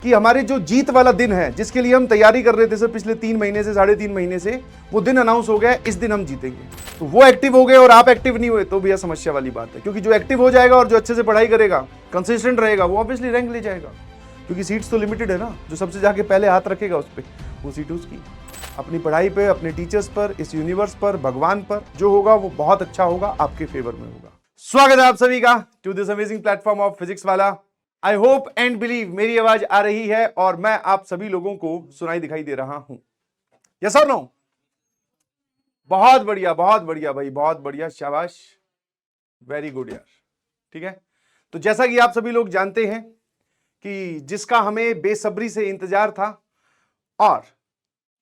कि हमारे जो जीत वाला दिन है जिसके लिए हम तैयारी कर रहे थे सर पिछले 3 महीने से 3.5 महीने से, वो दिन अनाउंस हो गया है, इस दिन हम जीतेंगे। तो वो एक्टिव हो गए और आप एक्टिव नहीं हुए तो भैया समस्या वाली बात है, क्योंकि जो एक्टिव हो जाएगा और जो अच्छे से पढ़ाई करेगा, कंसिस्टेंट रहेगा, वो ऑब्वियसली रैंक ले जाएगा, क्योंकि सीट्स तो लिमिटेड है ना। जो सबसे जाके पहले हाथ रखेगा उस पर, वो सीट उसकी। अपनी पढ़ाई पे, अपने टीचर्स पर, इस यूनिवर्स पर, भगवान पर जो होगा वो बहुत अच्छा होगा, आपके फेवर में होगा। स्वागत है आप सभी का to this amazing platform of physics वाला। आई होप एंड बिलीव मेरी आवाज आ रही है और मैं आप सभी लोगों को सुनाई दिखाई दे रहा हूं। यस और नो? बहुत बढ़िया भाई, बहुत बढ़िया, शाबाश, वेरी गुड यार। ठीक है, तो जैसा कि आप सभी लोग जानते हैं कि जिसका हमें बेसब्री से इंतजार था और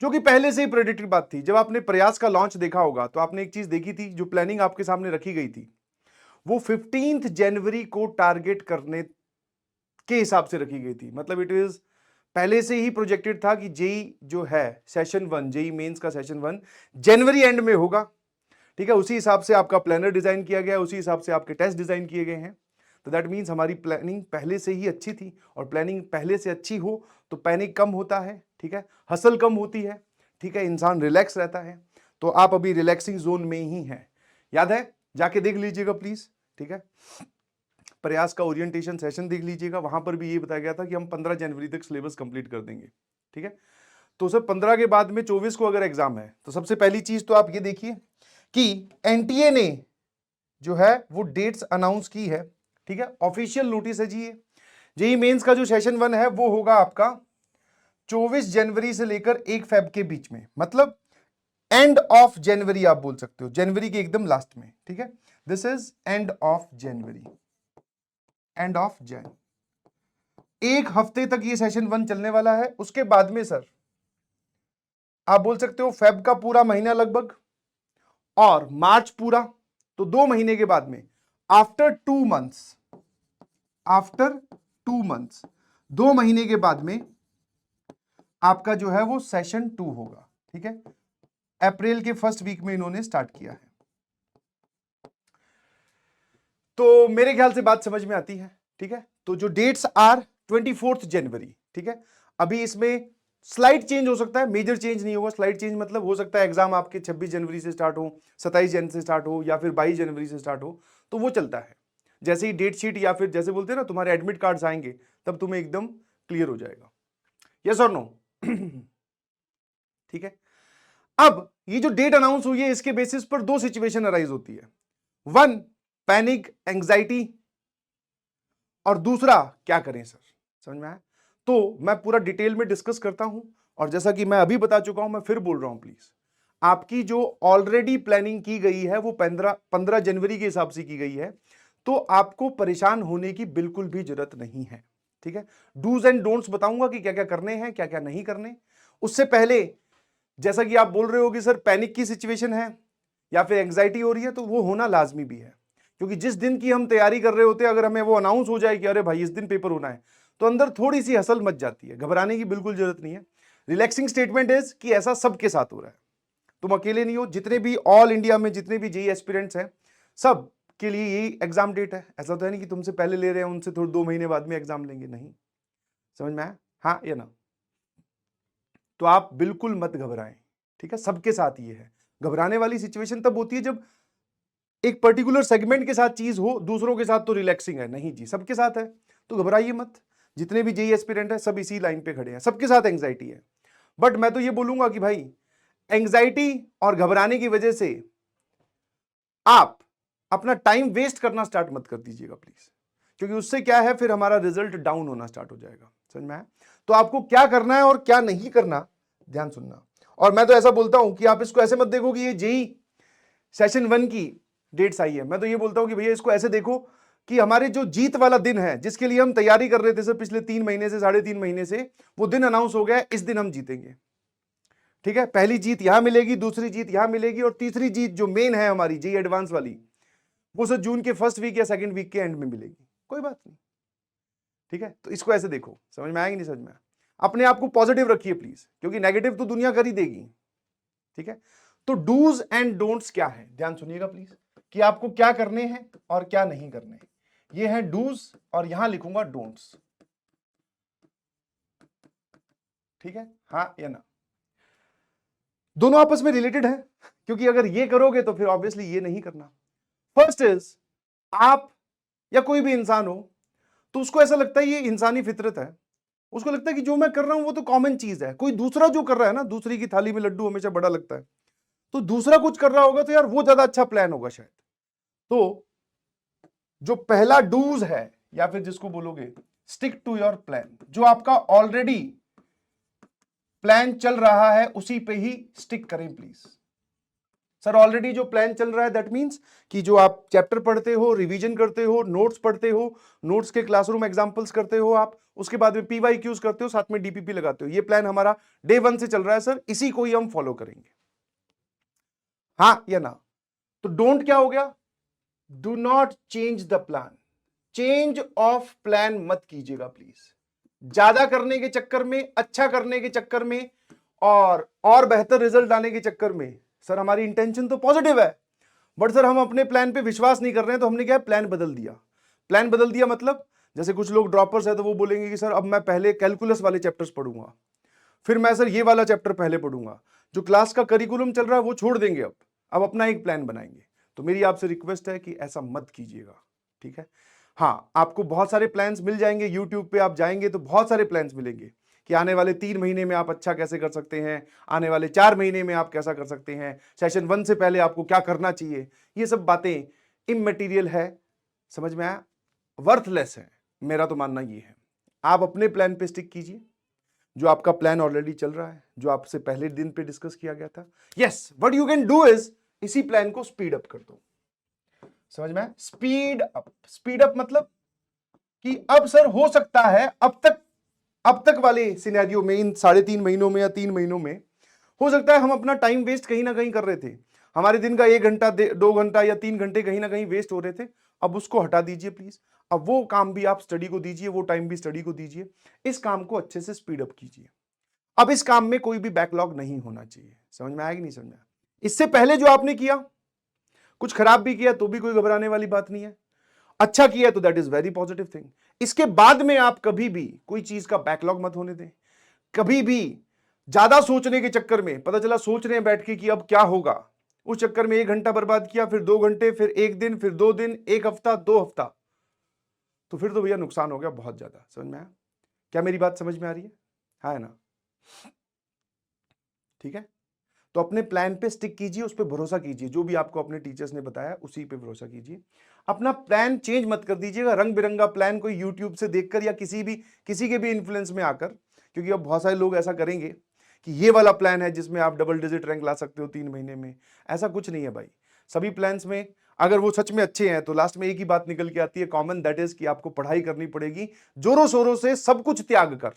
जो कि पहले से ही प्रेडिक्टेड बात थी, जब आपने प्रयास का लॉन्च देखा होगा तो आपने एक चीज देखी थी, जो प्लानिंग आपके सामने रखी गई थी वो 15 जनवरी को टारगेट करने के हिसाब से रखी गई थी। मतलब इट इज पहले से ही प्रोजेक्टेड था कि जेई जो है सेशन 1, जेई मेंस का सेशन 1 जनवरी एंड में होगा। ठीक है, उसी हिसाब से आपका प्लानर डिजाइन किया गया, उसी हिसाब से आपके टेस्ट डिजाइन किए गए हैं। तो दैट मीन्स हमारी प्लानिंग पहले से ही अच्छी थी, और प्लानिंग पहले से अच्छी हो तो पैनिक कम होता है, ठीक है, हसल कम होती है, ठीक है, इंसान रिलैक्स रहता है। तो आप अभी रिलैक्सिंग जोन में ही हैं, याद है? जाके देख लीजिएगा प्लीज, ठीक है। प्रयास का ओरिएंटेशन सेशन देख लीजिएगा, वहां पर भी ये बताया गया था कि हम 15 जनवरी तक सिलेबस कंप्लीट कर देंगे। ठीक है, तो सर 15 के बाद में 24 को अगर एग्जाम है तो सबसे पहली चीज तो आप ये देखिए कि एनटीए ने जो है वो डेट्स अनाउंस की है। ठीक है, ऑफिशियल नोटिस है जी। ये जेई मेंस का जो सेशन 1 है वो होगा आपका 24 जनवरी से लेकर 1 फेब के बीच में, मतलब एंड ऑफ जनवरी आप बोल सकते हो, जनवरी के एकदम लास्ट में। ठीक है, this is end of January, end of जन। एक हफ्ते तक ये सेशन 1 चलने वाला है। उसके बाद में सर आप बोल सकते हो फेब का पूरा महीना लगभग और मार्च पूरा, तो 2 महीने के बाद में आफ्टर 2 मंथ्स, आफ्टर 2 मंथ्स, 2 महीने के बाद में आपका जो है वो सेशन 2 होगा। ठीक है, अप्रैल के फर्स्ट वीक में इन्होंने स्टार्ट किया है। तो मेरे ख्याल से बात समझ में आती है। ठीक है, तो जो डेट्स आर 24 जनवरी। ठीक है, अभी इसमें स्लाइड चेंज हो सकता है, मेजर चेंज नहीं होगा। स्लाइड चेंज मतलब हो सकता है एग्जाम आपके 26 जनवरी से स्टार्ट हो, 27 जनवरी से स्टार्ट हो, या फिर 22 जनवरी से स्टार्ट हो, तो वो चलता है। जैसे ही डेट शीट या फिर जैसे बोलते हैं ना तुम्हारे एडमिट कार्ड्स आएंगे तब तुम्हें एकदम क्लियर हो जाएगा। यस और नो? ठीक है, अब ये जो डेट अनाउंस हुई है इसके बेसिस पर 2 सिचुएशन अराइज होती है। 1 पैनिक एंजाइटी, और दूसरा क्या करें सर, समझ में आया? तो मैं पूरा डिटेल में डिस्कस करता हूं, और जैसा कि मैं अभी बता चुका हूं, मैं फिर बोल रहा हूं, प्लीज आपकी जो ऑलरेडी प्लानिंग की गई है वो 15 जनवरी के हिसाब से की गई है, तो आपको परेशान होने की बिल्कुल भी जरूरत नहीं है। ठीक है, डूज एंड डोंट्स बताऊंगा कि क्या क्या करने हैं, क्या क्या नहीं करने। उससे पहले जैसा कि आप बोल रहे हो कि सर पैनिक की सिचुएशन है या फिर एंग्जाइटी हो रही है, तो वो होना लाजमी भी है, क्योंकि जिस दिन की हम तैयारी कर रहे होते हैं अगर हमें वो अनाउंस हो जाए कि अरे भाई इस दिन पेपर होना है, तो अंदर थोड़ी सी हसल मच जाती है। घबराने की बिल्कुल जरूरत नहीं है। रिलैक्सिंग स्टेटमेंट इज कि ऐसा सबके साथ हो रहा है, तुम अकेले नहीं हो। जितने भी ऑल इंडिया में जितने भी जेई एस्पिरेंट्स हैं सब के लिए यही एग्जाम डेट है। ऐसा तो है नहीं कि तुमसे पहले ले रहे हैं उनसे थोड़े 2 महीने बाद में एग्जाम लेंगे, नहीं। समझ में आया? हाँ या ना? तो आप बिल्कुल मत घबराएं। ठीक है, सबके साथ ये है। घबराने वाली सिचुएशन तब होती है जब एक पर्टिकुलर सेगमेंट के साथ चीज हो, दूसरों के साथ तो रिलैक्सिंग है। नहीं जी, सबके साथ है, तो घबराइए मत। जितने भी जेई एस्पिरेंट है सब इसी लाइन पे खड़े हैं, सबके साथ एंग्जाइटी है। बट मैं तो ये बोलूंगा कि भाई एंग्जाइटी और घबराने की वजह से आप अपना टाइम वेस्ट करना स्टार्ट मत कर दीजिएगा प्लीज, क्योंकि उससे क्या है, फिर हमारा रिजल्ट डाउन होना स्टार्ट हो जाएगा। समझ में आया? तो आपको क्या करना है और क्या नहीं करना, ध्यान सुनना। और मैं तो ऐसा बोलता हूं कि आप इसको ऐसे मत देखो कि ये जेई सेशन 1 की डेट्स आई है। मैं तो ये बोलता हूं कि भैया इसको ऐसे देखो कि हमारे जो जीत वाला दिन है जिसके लिए हम तैयारी कर रहे थे सर पिछले 3 महीने से 3.5 महीने से, वो दिन अनाउंस हो गया है, इस दिन हम जीतेंगे। ठीक है, पहली जीत यहां मिलेगी, दूसरी जीत यहां मिलेगी, और तीसरी जीत जो मेन है हमारी जेई एडवांस वाली, वो सर जून के फर्स्ट वीक या सेकंड वीक के एंड में मिलेगी। कोई बात नहीं। ठीक है, तो इसको ऐसे देखो। समझ में आएगी? नहीं समझ में? अपने आप को पॉजिटिव रखिए प्लीज, क्योंकि नेगेटिव तो दुनिया कर ही देगी। ठीक है, तो डूज एंड डोंट्स क्या है, ध्यान सुनिएगा प्लीज, कि आपको क्या करने हैं और क्या नहीं करने हैं। ये है डूज, और यहां लिखूंगा डोंट्स। ठीक है, हाँ या ना? दोनों आपस में रिलेटेड है, क्योंकि अगर ये करोगे तो फिर ऑब्वियसली ये नहीं करना। फर्स्ट इज, आप या कोई भी इंसान हो तो उसको ऐसा लगता है, ये इंसानी फितरत है, उसको लगता है कि जो मैं कर रहा हूं वो तो कॉमन चीज है, कोई दूसरा जो कर रहा है ना, दूसरी की थाली में लड्डू हमेशा बड़ा लगता है, तो दूसरा कुछ कर रहा होगा तो यार वो ज्यादा अच्छा प्लान होगा शायद। तो जो पहला डूज है, या फिर जिसको बोलोगे स्टिक टू योर प्लान, जो आपका ऑलरेडी प्लान चल रहा है उसी पे ही स्टिक करें प्लीज। सर ऑलरेडी जो प्लान चल रहा है दैट मींस कि जो आप चैप्टर पढ़ते हो, रिवीजन करते हो, नोट्स पढ़ते हो, नोट्स के क्लासरूम एग्जांपल्स करते हो आप, उसके बाद में पीवाईक्यूज करते हो, साथ में डीपीपी लगाते हो, ये प्लान हमारा डे 1 से चल रहा है सर, इसी को ही हम फॉलो करेंगे, हाँ या ना? तो डोंट क्या हो गया, do not change the plan, change of plan मत कीजिएगा प्लीज। ज्यादा करने के चक्कर में, अच्छा करने के चक्कर में और बेहतर रिजल्ट आने के चक्कर में, सर हमारी इंटेंशन तो पॉजिटिव है बट सर हम अपने प्लान पे विश्वास नहीं कर रहे हैं, तो हमने क्या है, प्लान बदल दिया। प्लान बदल दिया मतलब जैसे कुछ लोग ड्रॉपर्स है तो वो बोलेंगे कि सर अब मैं पहले कैलकुलस वाले चैप्टर्स पढ़ूंगा, फिर मैं सर ये वाला चैप्टर पहले पढ़ूंगा, जो क्लास का करिकुलम चल रहा है वो छोड़ देंगे, अब अपना एक प्लान बनाएंगे। तो मेरी आपसे रिक्वेस्ट है कि ऐसा मत कीजिएगा, ठीक है? हाँ, आपको बहुत सारे प्लान्स मिल जाएंगे, यूट्यूब पे आप जाएंगे तो बहुत सारे प्लान्स मिलेंगे कि आने वाले 3 महीने में आप अच्छा कैसे कर सकते हैं, आने वाले 4 महीने में आप कैसा कर सकते हैं, सेशन 1 से पहले आपको क्या करना चाहिए। ये सब बातें इमैटेरियल है, समझ में आया, वर्थलेस है, मेरा तो मानना ये है। आप अपने प्लान पे स्टिक कीजिए, जो आपका प्लान ऑलरेडी चल रहा है, जो आपसे पहले दिन पे डिस्कस किया गया था। Yes, what you can do is इसी प्लान को स्पीड अप कर दो, समझ में? स्पीड अप, स्पीड अप मतलब कि अब सर हो सकता है अब तक वाले सिनेरियो में, इन 3.5 महीनों में या 3 महीनों में, हो सकता है हम अपना टाइम वेस्ट कहीं ना कहीं कर रहे थे, हमारे दिन का 1 घंटा 2 घंटा या 3 घंटे कहीं ना कहीं वेस्ट हो रहे थे। अब उसको हटा दीजिए प्लीज, अब वो काम भी आप स्टडी को दीजिए, वो टाइम भी स्टडी को दीजिए, इस काम को अच्छे से स्पीड अप कीजिए। अब इस काम में कोई भी बैकलॉग नहीं होना चाहिए, समझ में आया कि नहीं समझ में आया? इससे पहले जो आपने किया, कुछ खराब भी किया तो भी कोई घबराने वाली बात नहीं है, अच्छा किया तो that is very positive thing. इसके बाद में आप कभी भी कोई चीज का बैकलॉग मत होने दें। कभी भी ज्यादा सोचने के चक्कर में, पता चला सोच रहे हैं बैठ के कि अब क्या होगा, उस चक्कर में 1 घंटा बर्बाद किया, फिर 2 घंटे, फिर 1 दिन, फिर 2 दिन, 1 हफ्ता, 2 हफ्ता, तो फिर तो भैया नुकसान हो गया बहुत ज्यादा। समझ में आया? क्या मेरी बात समझ में आ रही है ना? ठीक है, तो अपने प्लान पे स्टिक कीजिए, उस पर भरोसा कीजिए, जो भी आपको अपने टीचर्स ने बताया उसी पे भरोसा कीजिए। अपना प्लान चेंज मत कर दीजिएगा, रंग बिरंगा प्लान कोई यूट्यूब से देखकर या किसी के भी इन्फ्लुएंस में आकर, क्योंकि अब बहुत सारे लोग ऐसा करेंगे कि ये वाला प्लान है जिसमें आप डबल डिजिट रैंक ला सकते हो 3 महीने में। ऐसा कुछ नहीं है भाई, सभी प्लान्स में अगर वो सच में अच्छे हैं तो लास्ट में एक ही बात निकल के आती है कॉमन, दैट इज कि आपको पढ़ाई करनी पड़ेगी जोरों शोरों से, सब कुछ त्याग कर।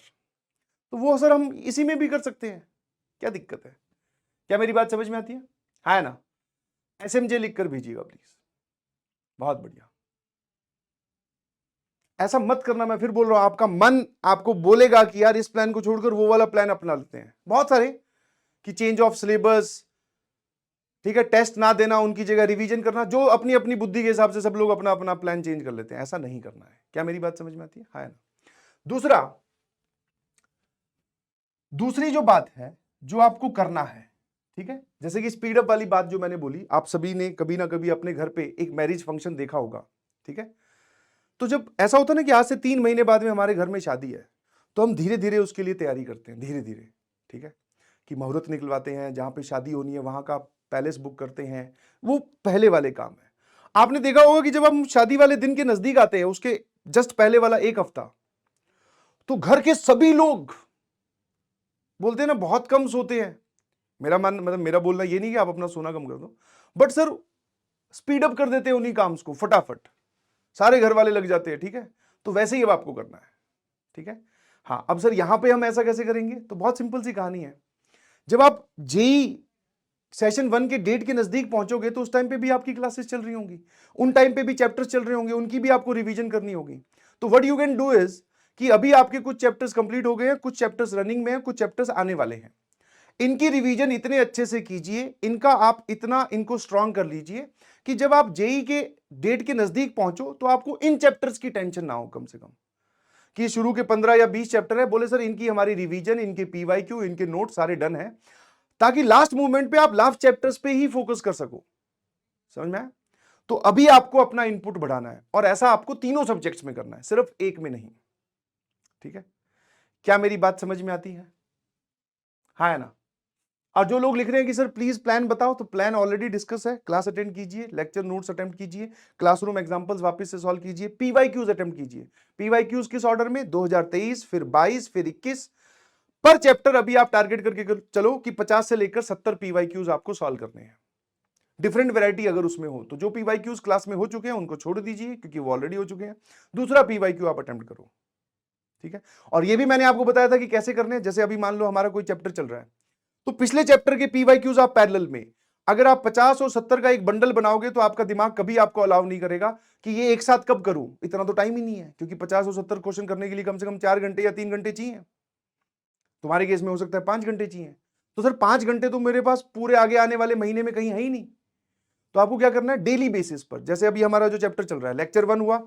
तो वो सर हम इसी में भी कर सकते हैं, क्या दिक्कत है? क्या मेरी बात समझ में आती है ना? एसएमजे लिखकर भेजिएगा प्लीज, बहुत बढ़िया। ऐसा मत करना, मैं फिर बोल रहा हूं, आपका मन आपको बोलेगा कि यार इस प्लान को छोड़कर वो वाला प्लान अपना लेते हैं, बहुत सारे, कि चेंज ऑफ सिलेबस, ठीक है, टेस्ट ना देना, उनकी जगह रिवीजन करना, जो अपनी अपनी बुद्धि के हिसाब से सब लोग अपना अपना प्लान चेंज कर लेते हैं, ऐसा नहीं करना है। क्या मेरी बात समझ में आती है ना? दूसरी जो बात है जो आपको करना है, ठीक है, जैसे कि स्पीड अप वाली बात जो मैंने बोली, आप सभी ने कभी ना कभी अपने घर पे एक मैरिज फंक्शन देखा होगा, ठीक है? तो जब ऐसा होता है ना कि आज से 3 महीने बाद में हमारे घर में शादी है, तो हम धीरे धीरे उसके लिए तैयारी करते हैं, धीरे धीरे, ठीक है, कि मुहूर्त निकलवाते हैं, जहां पे शादी होनी है वहां का पैलेस बुक करते हैं, वो पहले वाले काम है। आपने देखा होगा कि जब हम शादी वाले दिन के नजदीक आते हैं, उसके जस्ट पहले वाला 1 हफ्ता, तो घर के सभी लोग बोलते हैं ना बहुत कम सोते हैं। मेरा मतलब मेरा बोलना ये नहीं कि आप अपना सोना कम कर दो, बट सर स्पीड अप कर देते हैं उन्हीं काम्स को, फटाफट सारे घर वाले लग जाते हैं, ठीक है? तो वैसे ही अब आपको करना है, ठीक है? हाँ, अब सर यहां पे हम ऐसा कैसे करेंगे? तो बहुत सिंपल सी कहानी है, जब आप जेई सेशन 1 के डेट के नजदीक पहुंचोगे तो उस टाइम पे भी आपकी क्लासेस चल रही होंगी, उन टाइम पे भी चैप्टर्स चल रहे होंगे, उनकी भी आपको रिवीजन करनी होगी। तो what you can do is कि अभी आपके कुछ चैप्टर्स कंप्लीट हो गए हैं, कुछ चैप्टर्स रनिंग में हैं, कुछ चैप्टर्स आने वाले हैं, इनकी रिवीजन इतने अच्छे से कीजिए, इनका आप इतना इनको स्ट्रांग कर लीजिए कि जब आप जेई के डेट के नजदीक पहुंचो तो आपको इन चैप्टर्स की टेंशन ना हो कम से कम। कि शुरू के 15 या 20 चैप्टर है, बोले सर इनकी हमारी रिवीजन, इनके पीवाईक्यू, इनके नोट सारे डन है, ताकि लास्ट मूवमेंट पे आप लास्ट चैप्टर्स पे ही फोकस कर सको। समझ में आया? तो अभी आपको अपना इनपुट बढ़ाना है, और ऐसा आपको तीनों सब्जेक्ट्स में करना है, सिर्फ एक में नहीं। ठीक है, क्या मेरी बात समझ में आती है? हाँ है ना? और जो लोग लिख रहे हैं कि सर प्लीज प्लान बताओ, तो प्लान ऑलरेडी डिस्कस है। क्लास अटेंड कीजिए, लेक्चर नोट्स अटेम्प्ट कीजिए, क्लासरूम एग्जांपल्स वापस से सॉल्व कीजिए, पीवाईक्यूज अटेम्प्ट कीजिए। पीवाईक्यूज किस ऑर्डर में? 2023, फिर 22, फिर 21 पर चैप्टर। अभी आप टारगेट करके चलो कि 50 से लेकर 70 पीवाईक्यूज आपको सॉल्व करने हैं। डिफरेंट वैरायटी अगर उसमें हो तो जो पीवाईक्यूज क्लास में हो चुके हैं उनको छोड़ दीजिए, क्योंकि वो ऑलरेडी हो चुके हैं। दूसरा पीवाईक्यू आप अटेम्प्ट करो। ठीक है, और ये भी मैंने आपको बताया था कि कैसे करने हैं। जैसे अभी मान लो हमारा कोई चैप्टर चल रहा है, तो पिछले चैप्टर के पीवाईक्यूज आप पैरेलल में, अगर आप 50 और 70 का एक बंडल बनाओगे तो आपका दिमाग कभी आपको अलाउ नहीं करेगा कि ये एक साथ कब करूं, इतना तो टाइम ही नहीं है, क्योंकि 50 और 70 क्वेश्चन करने के लिए कम से कम 4 घंटे या 3 घंटे चाहिए। तुम्हारे केस में हो सकता है 5 घंटे चाहिए। तो सर 5 घंटे तो मेरे पास पूरे आगे आने वाले महीने में कहीं है ही नहीं। तो आपको क्या करना है, डेली बेसिस पर, जैसे अभी हमारा जो चैप्टर चल रहा है, लेक्चर 1 हुआ,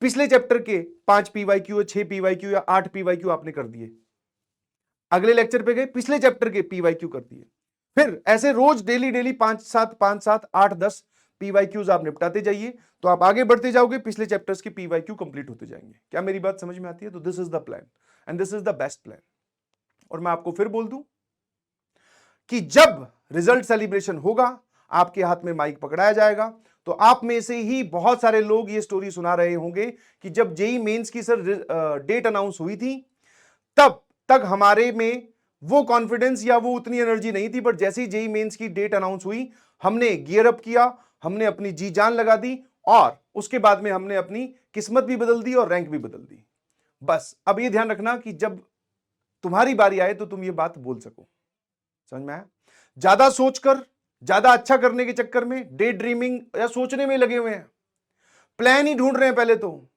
पिछले चैप्टर के 5 पीवाईक्यू या 6 पीवाईक्यू या 8 पीवाईक्यू आपने कर दिए। अगले लेक्चर पे गए, पिछले चैप्टर के पीवाईक्यू कर दिए। फिर ऐसे रोज डेली डेली 5-7 5-7 8-10 पीवाईक्यूज आप निपटाते जाइए, तो आप आगे बढ़ते जाओगे, पिछले चैप्टर्स के पीवाईक्यू कंप्लीट होते जाएंगे। क्या मेरी बात समझ में आती है? तो this is the plan and this is the best plan. और मैं आपको फिर बोल दूं कि जब रिजल्ट सेलिब्रेशन होगा, आपके हाथ में माइक पकड़ाया जाएगा, तो आप में से ही बहुत सारे लोग ये स्टोरी सुना रहे होंगे कि जब जेई मेंस की सर डेट अनाउंस हुई थी, तब तक हमारे में वो कॉन्फिडेंस या वो उतनी एनर्जी नहीं थी, बट जैसे ही जेई मेंस की डेट अनाउंस हुई, हमने गियर अप किया, हमने अपनी जी जान लगा दी, और उसके बाद में हमने अपनी किस्मत भी बदल दी और रैंक भी बदल दी। बस अब ये ध्यान रखना कि जब तुम्हारी बारी आए तो तुम ये बात बोल सको। समझ में आया? ज्यादा सोचकर, ज्यादा अच्छा करने के चक्कर में डे ड्रीमिंग या सोचने में लगे हुए हैं, प्लान ही ढूंढ रहे हैं पहले, तो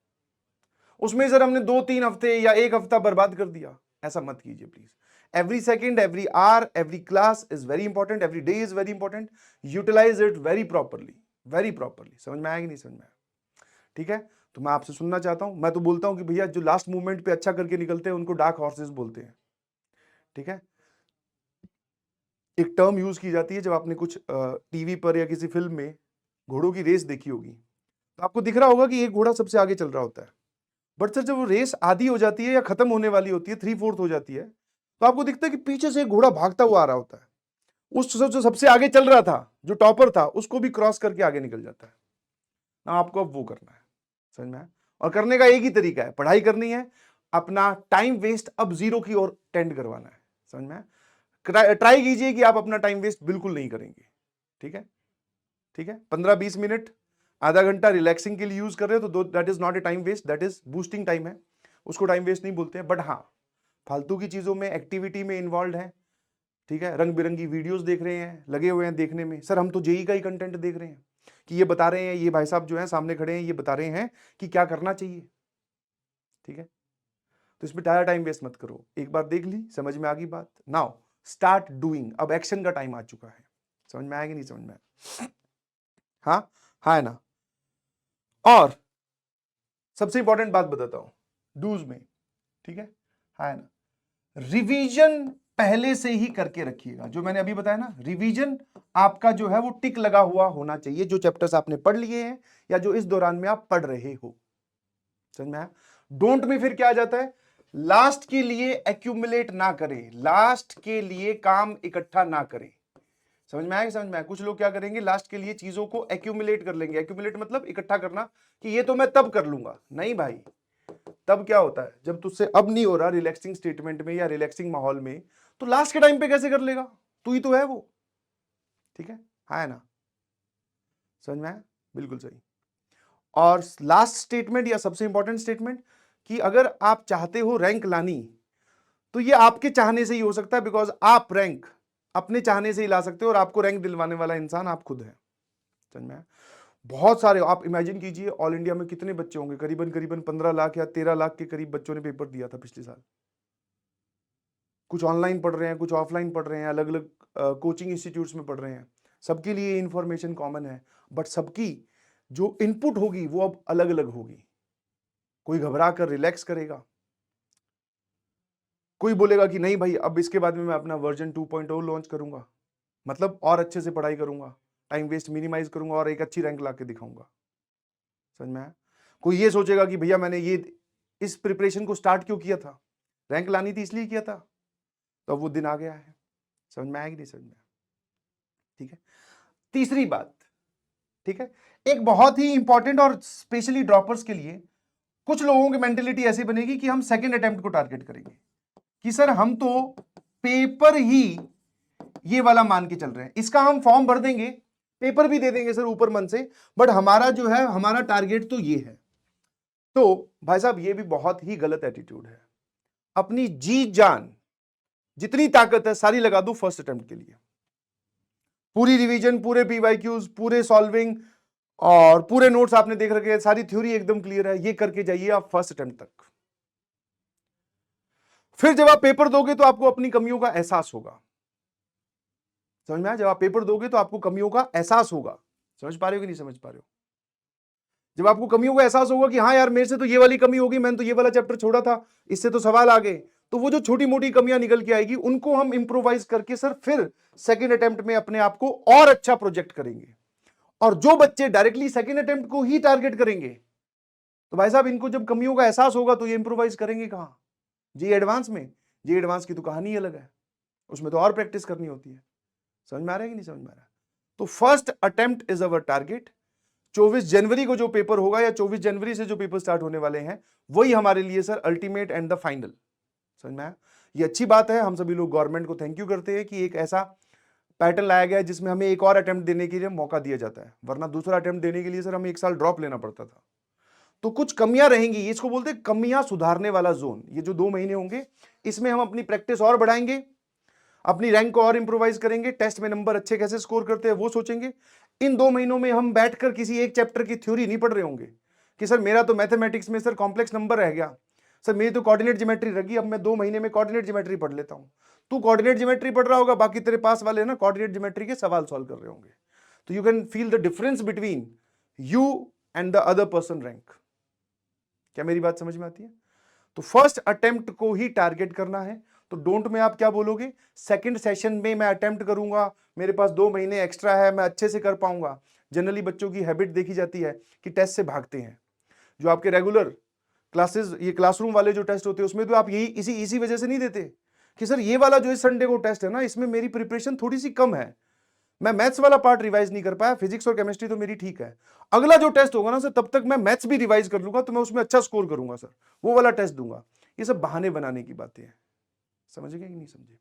उसमें सर हमने 2-3 हफ्ते या 1 हफ्ता बर्बाद कर दिया। ऐसा मत कीजिए please. Every second, every hour, every class is very important, every day is very important. Utilize it very properly, very properly. समझ में आया कि नहीं समझ में आया? ठीक है, तो मैं आपसे सुनना चाहता हूं। मैं तो बोलता हूं कि भैया जो लास्ट मूवमेंट पे अच्छा करके निकलते हैं उनको डार्क हॉर्सेस बोलते हैं। ठीक है, एक टर्म यूज की जाती है, जब आपने कुछ टीवी पर या किसी फिल्म में घोड़ों की रेस देखी होगी, तो आपको दिख रहा होगा कि एक घोड़ा सबसे आगे चल रहा होता है। बट सर जब वो रेस आधी हो जाती है या खत्म होने वाली होती है, 3/4 हो जाती है, तो आपको दिखता है कि पीछे से एक घोड़ा भागता हुआ आ रहा होता है। उस जो सबसे आगे चल रहा था, जो टॉपर था, उसको भी क्रॉस करके आगे निकल जाता है ना। आपको अब वो करना है। समझ में आया? और करने का एक ही तरीका है, पढ़ाई करनी है, अपना टाइम वेस्ट अब 0 की ओर टेंड करवाना है। समझ में आया? ट्राई कीजिए कि आप अपना टाइम वेस्ट बिल्कुल नहीं करेंगे। ठीक है? ठीक है, 15-20 मिनट, आधा घंटा रिलैक्सिंग के लिए यूज कर रहे हो तो that is not a time waste, that is boosting time है, उसको टाइम वेस्ट नहीं बोलते हैं। बट हाँ, फालतू की चीजों में, एक्टिविटी में इन्वॉल्व है। ठीक है, रंग बिरंगी वीडियोस देख रहे हैं, लगे हुए हैं देखने में। सर हम तो जेई का ही कंटेंट देख रहे हैं कि ये बता रहे हैं, ये भाई साहब जो है सामने खड़े हैं, ये बता रहे हैं कि क्या करना चाहिए। ठीक है, तो इसमें ज्यादा टाइम वेस्ट मत करो। एक बार देख ली, समझ में आ गई बात, नाउ स्टार्ट डूइंग। अब एक्शन का टाइम आ चुका है। समझ में आएगी नहीं समझ में आया? हाँ, हाँ है ना? और सबसे इंपॉर्टेंट बात बताता हूं डूज में। ठीक है, है ना? रिवीजन पहले से ही करके रखिएगा। जो मैंने अभी बताया ना, रिवीजन आपका जो है वो टिक लगा हुआ होना चाहिए, जो चैप्टर्स आपने पढ़ लिए हैं या जो इस दौरान में आप पढ़ रहे हो। समझ में आया? डोंट में फिर क्या आ जाता है, लास्ट के लिए एक्यूमुलेट ना करें, लास्ट के लिए काम इकट्ठा ना करें। समझ में आया? समझ में आया? कुछ लोग क्या करेंगे, लास्ट के लिए चीजों को एक्यूमुलेट कर लेंगे। एक्यूमुलेट मतलब इकट्ठा करना, कि ये तो मैं तब कर लूंगा। नहीं भाई, तब क्या होता है, जब तुझसे अब नहीं हो रहा रिलैक्सिंग स्टेटमेंट में या रिलैक्सिंग माहौल में, तो लास्ट के टाइम पे कैसे कर लेगा? तू ही तो है वो। ठीक है ना? समझ में आया? बिल्कुल सही। और लास्ट स्टेटमेंट या सबसे इंपॉर्टेंट स्टेटमेंट, कि अगर आप चाहते हो रैंक लानी, तो ये आपके चाहने से ही हो सकता है, बिकॉज आप रैंक अपने चाहने से ही ला सकते हो, और आपको रैंक दिलवाने वाला इंसान आप खुद है। समझ में आया? बहुत सारे, आप इमेजिन कीजिए ऑल इंडिया में कितने बच्चे होंगे, करीबन करीबन 15 लाख या 13 लाख के करीब बच्चों ने पेपर दिया था पिछले साल। कुछ ऑनलाइन पढ़ रहे हैं, कुछ ऑफलाइन पढ़ रहे हैं, अलग अलग कोचिंग इंस्टीट्यूट्स में पढ़ रहे हैं। सबके लिए इंफॉर्मेशन कॉमन है, बट सबकी जो इनपुट होगी वो अब अलग अलग होगी। कोई घबरा कर रिलैक्स करेगा, कोई बोलेगा कि नहीं भाई अब इसके बाद में मैं अपना वर्जन 2.0 लॉन्च करूंगा, मतलब और अच्छे से पढ़ाई करूंगा, टाइम वेस्ट मिनिमाइज करूंगा और एक अच्छी रैंक ला के दिखाऊंगा। समझ में आया? कोई ये सोचेगा कि भैया मैंने ये इस प्रिपरेशन को स्टार्ट क्यों किया था, रैंक लानी थी इसलिए किया था, तो अब वो दिन आ गया है। समझ में आया कि नहीं समझ में आया? ठीक है। तीसरी बात, ठीक है, एक बहुत ही इंपॉर्टेंट और स्पेशली ड्रॉपर्स के लिए कुछ लोगों की मेंटेलिटी ऐसी बनेगी कि हम सेकंड अटेम्प्ट को टारगेट करेंगे कि सर हम तो पेपर ही ये वाला मान के चल रहे हैं, इसका हम फॉर्म भर देंगे, पेपर भी दे देंगे सर ऊपर मन से, बट हमारा जो है हमारा टारगेट तो ये है। तो भाई साहब ये भी बहुत ही गलत एटीट्यूड है। अपनी जी जान जितनी ताकत है सारी लगा दो फर्स्ट अटेम्प्ट के लिए, पूरी रिवीजन, पूरे पीवाईक्यूज, पूरे सॉल्विंग और पूरे नोट्स आपने देख रखे हैं, सारी थ्योरी एकदम क्लियर है, ये करके जाइए आप फर्स्ट अटेम्प्ट तक। फिर जब आप पेपर दोगे तो आपको अपनी कमियों का एहसास होगा। समझ में आया? जब आप पेपर दोगे तो आपको कमियों का एहसास होगा। समझ पा रहे हो कि नहीं समझ पा रहे हो? जब आपको कमियों का एहसास होगा कि हाँ यार मेरे से तो ये वाली कमी होगी, मैंने तो ये वाला चैप्टर छोड़ा था, इससे तो सवाल आ गए, तो वो जो छोटी मोटी कमियां निकल के आएगी उनको हम इंप्रोवाइज करके सर फिर सेकंड अटेम्प्ट में अपने आप को और अच्छा प्रोजेक्ट करेंगे। और जो बच्चे डायरेक्टली सेकंड अटेम्प्ट को ही टारगेट करेंगे तो भाई साहब इनको जब कमियों का एहसास होगा तो ये इंप्रोवाइज करेंगे कहां? जी एडवांस में। जी एडवांस की तो कहानी अलग है, उसमें तो और प्रैक्टिस करनी होती है। समझ में आ रहा है कि नहीं समझ में आ रहा है? तो first attempt is our target. 24 जनवरी को जो पेपर होगा या 24 जनवरी से जो पेपर स्टार्ट होने वाले हैं वही हमारे लिए sir ultimate and the final. समझ में आया? ये अच्छी बात है, हम सभी लोग गवर्नमेंट को थैंक यू करते हैं कि एक ऐसा पैटर्न लाया गया है जिसमें हमें एक और अटेम्प्ट देने के लिए मौका दिया जाता है, वरना दूसरा अटेम्प्ट देने के लिए सर हमें एक साल ड्रॉप लेना पड़ता था। तो कुछ कमियां रहेंगी, इसको बोलते हैं कमियां सुधारने वाला जोन। ये जो 2 महीने होंगे इसमें हम अपनी प्रैक्टिस और बढ़ाएंगे, अपनी रैंक को और इंप्रोवाइज करेंगे, टेस्ट में नंबर अच्छे कैसे स्कोर करते हैं वो सोचेंगे। इन 2 महीनों में हम बैठकर किसी एक चैप्टर की थ्योरी नहीं पढ़ रहे होंगे कि सर मेरा तो मैथमेटिक्स में सर कॉम्प्लेक्स नंबर रह गया, सर मेरी तो कोऑर्डिनेट ज्योमेट्री रह गई, अब मैं 2 महीने में कोऑर्डिनेट ज्योमेट्री पढ़ लेता हूं। तू कोऑर्डिनेट ज्योमेट्री पढ़ रहा होगा, बाकी तेरे पास वाले ना कोऑर्डिनेट ज्योमेट्री के सवाल सॉल्व कर रहे होंगे। तो you can feel the difference between you and the other person rank. क्या मेरी बात समझ में आती है? तो फर्स्ट अटेम्प्ट को ही टारगेट करना है। तो डोंट में आप क्या बोलोगे? सेकंड सेशन में मैं अटेम्प्ट करूंगा, मेरे पास 2 महीने एक्स्ट्रा है, मैं अच्छे से कर पाऊंगा। जनरली बच्चों की हैबिट देखी जाती है कि टेस्ट से भागते हैं। जो आपके रेगुलर क्लासेस, ये क्लासरूम वाले जो टेस्ट होते हैं उसमें तो आप यही इसी वजह से नहीं देते कि सर ये वाला जो इस संडे को टेस्ट है ना, इसमें मेरी प्रिपरेशन थोड़ी सी कम है, मैं मैथ्स वाला पार्ट रिवाइज नहीं कर पाया, फिजिक्स और केमिस्ट्री तो मेरी ठीक है, अगला जो टेस्ट होगा ना सर तब तक मैं मैथ्स भी रिवाइज कर लूंगा तो मैं उसमें अच्छा स्कोर करूंगा सर, वो वाला टेस्ट दूंगा। ये सब बहाने बनाने की बातें हैं। समझे कि नहीं समझे?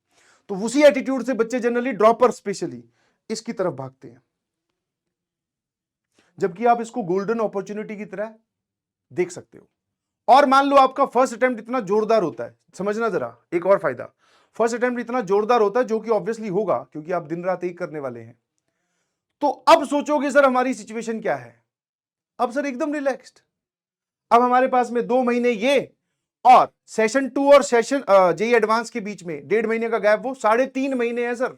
तो उसी एटीट्यूड से बच्चे जनरली ड्रॉपर स्पेशली इसकी तरफ भागते हैं, जबकि आप इसको गोल्डन अपॉर्चुनिटी की तरह देख सकते हो। और मान लो आपका फर्स्ट अटेम्प्ट इतना जोरदार होता है, समझना जरा एक और फायदा, फर्स्ट अटेम्प्ट इतना जोरदार होता है जो कि ऑब्वियसली होगा क्योंकि आप दिन रात एक करने वाले हैं। तो अब सोचोगे सर हमारी सिचुएशन क्या है? अब सर एकदम रिलैक्स्ड। अब हमारे पास में 2 महीने ये और सेशन 2 और सेशन जेई एडवांस के बीच में 1.5 महीने का गैप, वो 3.5 महीने है sir.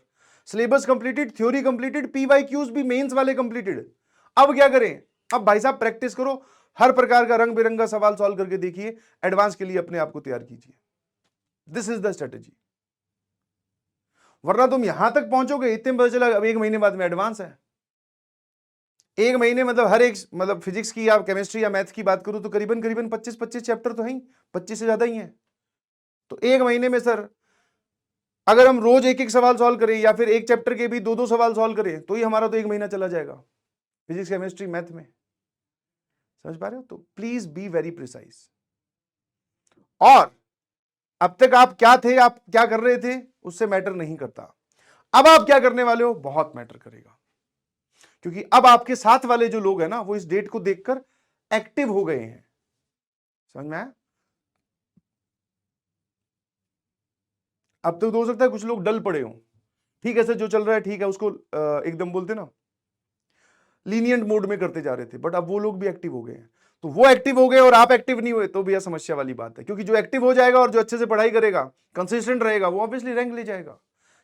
Syllabus completed, theory completed, PYQs भी मेंस वाले कंप्लीटेड। अब क्या करें? अब भाई साहब प्रैक्टिस करो, हर प्रकार का रंग बिरंगा सवाल सॉल्व करके देखिए, एडवांस के लिए अपने आप को तैयार कीजिए। This is the strategy. वरना तुम यहां तक पहुंचोगे इतने पता चला अब 1 महीने बाद में एडवांस है। 1 महीने मतलब हर एक, मतलब फिजिक्स की या केमिस्ट्री या मैथ्स की बात करूं तो करीबन 25 चैप्टर तो हैं, 25 से ज्यादा ही हैं। तो 1 महीने में सर अगर हम रोज एक एक सवाल सॉल्व करें या फिर एक चैप्टर के भी 2-2 सवाल सॉल्व करें तो ही हमारा तो 1 महीना चला जाएगा फिजिक्स केमिस्ट्री मैथ में। समझ पा रहे हो? तो प्लीज बी वेरी प्रिसाइज। और अब तक आप क्या थे, आप क्या कर रहे थे, उससे मैटर नहीं करता। अब आप क्या करने वाले हो बहुत मैटर करेगा, क्योंकि अब आपके साथ वाले जो लोग हैं ना वो इस डेट को देखकर एक्टिव हो गए हैं। समझ में आया? अब तो हो सकता है कुछ लोग डल पड़े हों, ठीक है सर जो चल रहा है ठीक है, उसको एकदम बोलते ना लीनियंट मोड में करते जा रहे थे, बट अब वो लोग भी एक्टिव हो गए हैं। तो वो एक्टिव हो गए और आप एक्टिव नहीं हुए तो भैया समस्या वाली बात है, क्योंकि जो एक्टिव हो जाएगा और जो अच्छे से पढ़ाई करेगा, कंसिस्टेंट रहेगा, वो ऑब्वियसली रैंक ले जाएगा,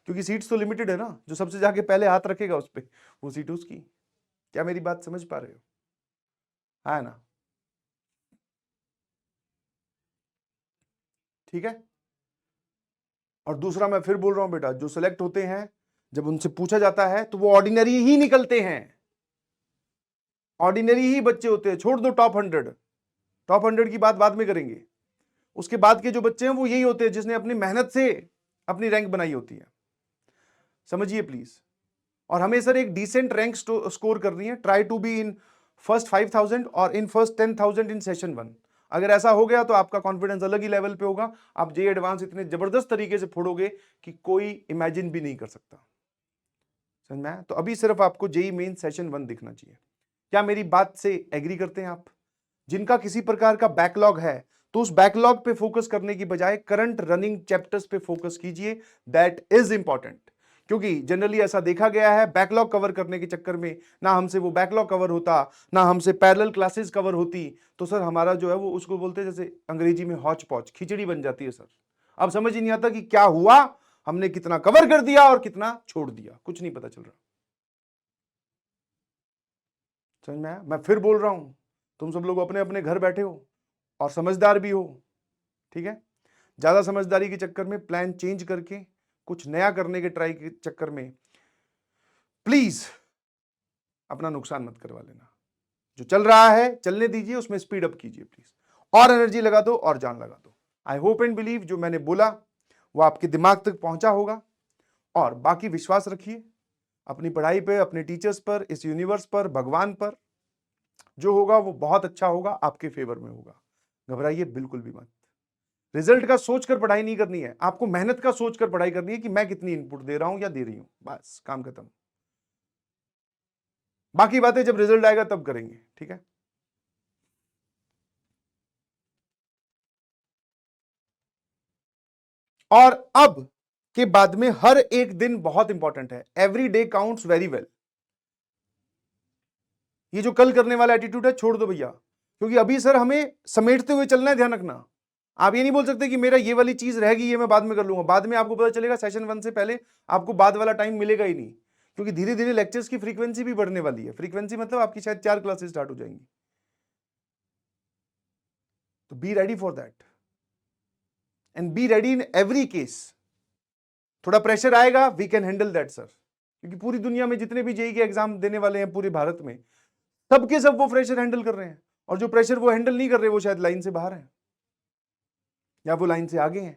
क्योंकि सीट्स तो लिमिटेड है ना, जो सबसे जाके पहले हाथ रखेगा उस पर वो सीट उसकी। क्या मेरी बात समझ पा रहे हो? है ना? ठीक है। और दूसरा मैं फिर बोल रहा हूं बेटा, जो सेलेक्ट होते हैं जब उनसे पूछा जाता है तो वो ऑर्डिनरी ही निकलते हैं, ऑर्डिनरी ही बच्चे होते हैं। छोड़ दो टॉप 100, टॉप 100 की बात बाद में करेंगे। उसके बाद के जो बच्चे हैं वो यही होते हैं जिसने अपनी मेहनत से अपनी रैंक बनाई होती है, समझिए प्लीज। और हमें सर एक डिसेंट रैंक स्कोर करनी है, try to be in first 5000 और इन फर्स्ट 10,000 इन सेशन 1। अगर ऐसा हो गया तो आपका कॉन्फिडेंस अलग ही लेवल पे होगा, आप जेई एडवांस इतने जबरदस्त तरीके से फोड़ोगे कि कोई इमेजिन भी नहीं कर सकता, समझ में आया? तो अभी सिर्फ आपको जेई मेन सेशन 1 दिखना चाहिए। क्या मेरी बात से एग्री करते हैं आप? जिनका किसी प्रकार का बैकलॉग है तो उस बैकलॉग पे फोकस करने की बजाय करंट रनिंग चैप्टर्स पे फोकस कीजिए, दैट इज इंपॉर्टेंट। क्योंकि जनरली ऐसा देखा गया है, बैकलॉग कवर करने के चक्कर में ना हमसे वो बैकलॉग कवर होता, ना हमसे पैरेलल क्लासेस कवर होती, तो सर हमारा जो है वो उसको बोलते हैं जैसे अंग्रेजी में हॉच पॉच, खिचड़ी बन जाती है सर। अब समझ ही नहीं आता कि क्या हुआ, हमने कितना कवर कर दिया और कितना छोड़ दिया, कुछ नहीं पता चल रहा। समझ में आया? मैं फिर बोल रहा हूं, तुम सब लोग अपने अपने घर बैठे हो और समझदार भी हो, ठीक है? ज्यादा समझदारी के चक्कर में प्लान चेंज करके कुछ नया करने के ट्राई के चक्कर में प्लीज अपना नुकसान मत करवा लेना। जो चल रहा है चलने दीजिए, उसमें स्पीड अप कीजिए प्लीज, और एनर्जी लगा दो और जान लगा दो। आई होप एंड बिलीव जो मैंने बोला वो आपके दिमाग तक पहुंचा होगा। और बाकी विश्वास रखिए अपनी पढ़ाई पे, अपने टीचर्स पर, इस यूनिवर्स पर, भगवान पर। जो होगा वो बहुत अच्छा होगा, आपके फेवर में होगा। घबराइए बिल्कुल भी मत। रिजल्ट का सोचकर पढ़ाई नहीं करनी है, आपको मेहनत का सोचकर पढ़ाई करनी है कि मैं कितनी इनपुट दे रहा हूं या दे रही हूं, बस काम खत्म। बाकी बातें जब रिजल्ट आएगा तब करेंगे, ठीक है? और अब के बाद में हर एक दिन बहुत इंपॉर्टेंट है, every day counts very well. ये जो कल करने वाला एटीट्यूड है छोड़ दो भैया, क्योंकि अभी सर हमें समेटते हुए चलना है, ध्यान रखना। आप ये नहीं बोल सकते कि मेरा ये वाली चीज रहेगी, ये मैं बाद में कर लूंगा। बाद में आपको पता चलेगा सेशन 1 से पहले आपको बाद वाला टाइम मिलेगा ही नहीं, क्योंकि धीरे धीरे लेक्चर्स की फ्रीक्वेंसी भी बढ़ने वाली है। फ्रीक्वेंसी मतलब आपकी शायद 4 क्लासेस स्टार्ट हो जाएंगी, तो be ready for that and be ready in every case. थोड़ा प्रेशर आएगा, we can handle that sir, क्योंकि पूरी दुनिया में जितने भी जेई के एग्जाम देने वाले हैं पूरे भारत में, सबके सब वो प्रेशर हैंडल कर रहे हैं। और जो प्रेशर वो हैंडल नहीं कर रहे वो शायद लाइन से बाहर है या वो लाइन से आगे हैं,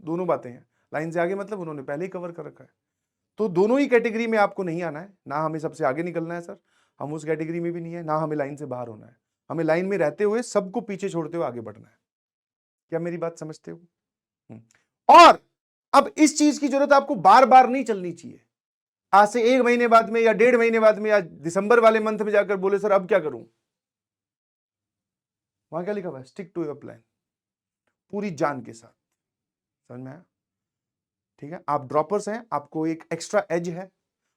दोनों बातें हैं। लाइन से आगे मतलब उन्होंने पहले ही कवर कर रखा है। तो दोनों ही कैटेगरी में आपको नहीं आना है, ना हमें सबसे आगे निकलना है सर, हम उस कैटेगरी में भी नहीं है, ना हमें लाइन से बाहर होना है। हमें लाइन में रहते हुए सबको पीछे छोड़ते हुए आगे बढ़ना है। क्या मेरी बात समझते हो? और अब इस चीज की जरूरत आपको बार बार नहीं चलनी चाहिए। आज से 1 महीने बाद में या 1.5 महीने बाद में या दिसंबर वाले मंथ में जाकर बोले सर अब क्या करूं, वहां क्या लिखा हुआ है? स्टिक टू योर प्लान, पूरी जान के साथ। समझ में आया? ठीक है, आप ड्रॉपर्स हैं, आपको एक एक्स्ट्रा एज है,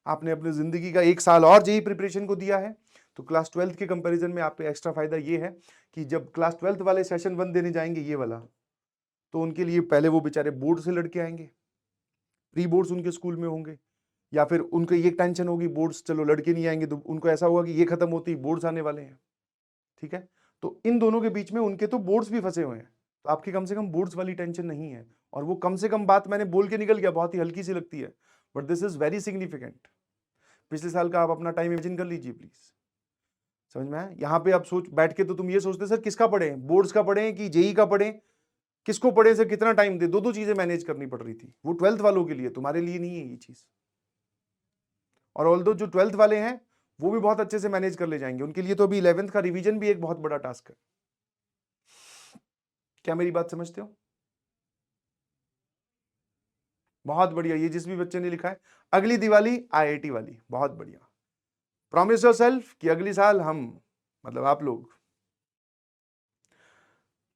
आपने अपनी जिंदगी का 1 साल और जेई प्रिपरेशन को दिया है, तो क्लास 12th के कंपैरिजन में आप पे एक्स्ट्रा फायदा ये है कि जब क्लास 12th वाले सेशन 1 देने जाएंगे ये वाला, तो उनके लिए पहले वो बेचारे बोर्ड से लड़के आएंगे, प्री बोर्ड्स उनके स्कूल में होंगे, या फिर उनको ये टेंशन होगी बोर्ड्स चलो लड़के नहीं आएंगे, तो उनको ऐसा होगा कि ये खत्म होती बोर्ड्स आने वाले हैं। ठीक है, तो इन दोनों के बीच में उनके तो बोर्ड्स भी फंसे हुए हैं, तो आपकी कम से कम बोर्ड्स वाली टेंशन नहीं है। और वो कम से कम बात मैंने बोल के निकल गया, बहुत ही हल्की सी लगती है, but this is very significant. पिछले साल का आप अपना टाइम इमेजिन कर लीजिए प्लीज। समझ में आया? यहाँ पे आप सोच बैठ के तो तुम ये सोचते सर किसका पढ़े, बोर्ड्स का पढ़े कि जेई का पढ़े, किसको पढ़े सर, कितना टाइम दे, दो चीजें मैनेज करनी पड़ रही थी। वो 12th वालों के लिए, तुम्हारे लिए नहीं है ये चीज। और ऑल्दो जो 12th वाले हैं वो भी बहुत अच्छे से मैनेज कर ले जाएंगे, उनके लिए तो अभी 11th का रिवीजन भी एक बहुत बड़ा टास्क है। क्या मेरी बात समझते हो? बहुत बढ़िया, ये जिस भी बच्चे ने लिखा है अगली दिवाली आईआईटी वाली, बहुत बढ़िया। प्रॉमिस योरसेल्फ कि अगली साल हम, मतलब आप लोग,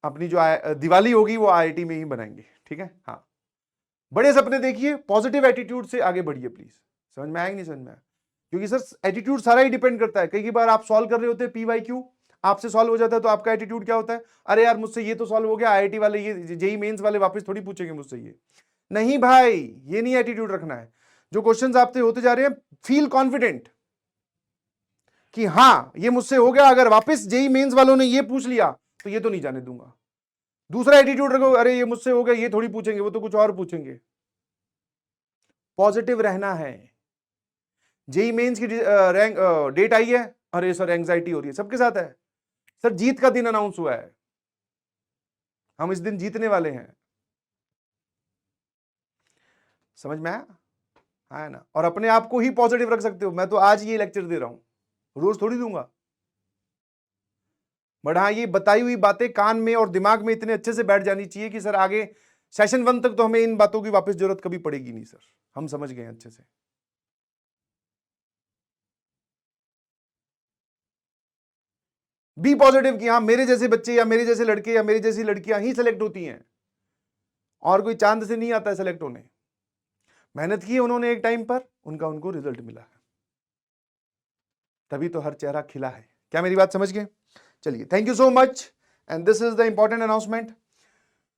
अपनी जो दिवाली होगी वो आईआईटी में ही बनाएंगे। ठीक है, हाँ, बड़े सपने देखिए, पॉजिटिव एटीट्यूड से आगे बढ़िए प्लीज। समझ में आएगा नहीं समझ में आया? क्योंकि सर एटीट्यूड सारा ही डिपेंड करता है। कई बार आप सॉल्व कर रहे होते हैं पीवाईक्यू, आपसे सॉल्व हो जाता है तो आपका एटीट्यूड क्या होता है, अरे यार मुझसे ये तो सॉल्व हो गया, आईआईटी वाले ये जेई मेंस वाले वापस थोड़ी पूछेंगे मुझसे ये। नहीं भाई, ये नहीं एटीट्यूड रखना है। जो क्वेश्चंस आपसे होते जा रहे हैं, फील कॉन्फिडेंट कि हाँ ये मुझसे हो गया, अगर वापस जेई मेंस वालों ने ये पूछ लिया तो ये तो नहीं जाने दूंगा। दूसरा एटीट्यूड रखो, अरे ये मुझसे हो गया, ये थोड़ी पूछेंगे, वो तो कुछ और पूछेंगे। पॉजिटिव रहना है। जेई मेंस की रैंक डेट आई है, अरे सर एंग्जाइटी हो रही है, सबके साथ है। सर जीत का दिन अनाउंस हुआ है, हम इस दिन जीतने वाले हैं। समझ में आया? है ना? और अपने आप को ही पॉजिटिव रख सकते हो। मैं तो आज ये लेक्चर दे रहा हूं, रोज थोड़ी दूंगा। बट हाँ, ये बताई हुई बातें कान में और दिमाग में इतने अच्छे से बैठ जानी चाहिए कि सर आगे सेशन 1 तक तो हमें इन बातों की वापस जरूरत कभी पड़ेगी नहीं सर, हम समझ गए अच्छे से। बी पॉजिटिव कि हाँ मेरे जैसे बच्चे या मेरे जैसे लड़के या मेरी जैसी लड़कियां ही सेलेक्ट होती हैं, और कोई चांद से नहीं आता है सेलेक्ट होने। मेहनत की है उन्होंने एक टाइम पर, उनको रिजल्ट मिला है, तभी तो हर चेहरा खिला है। क्या मेरी बात समझ गए? चलिए, thank you so much, and this is the important announcement.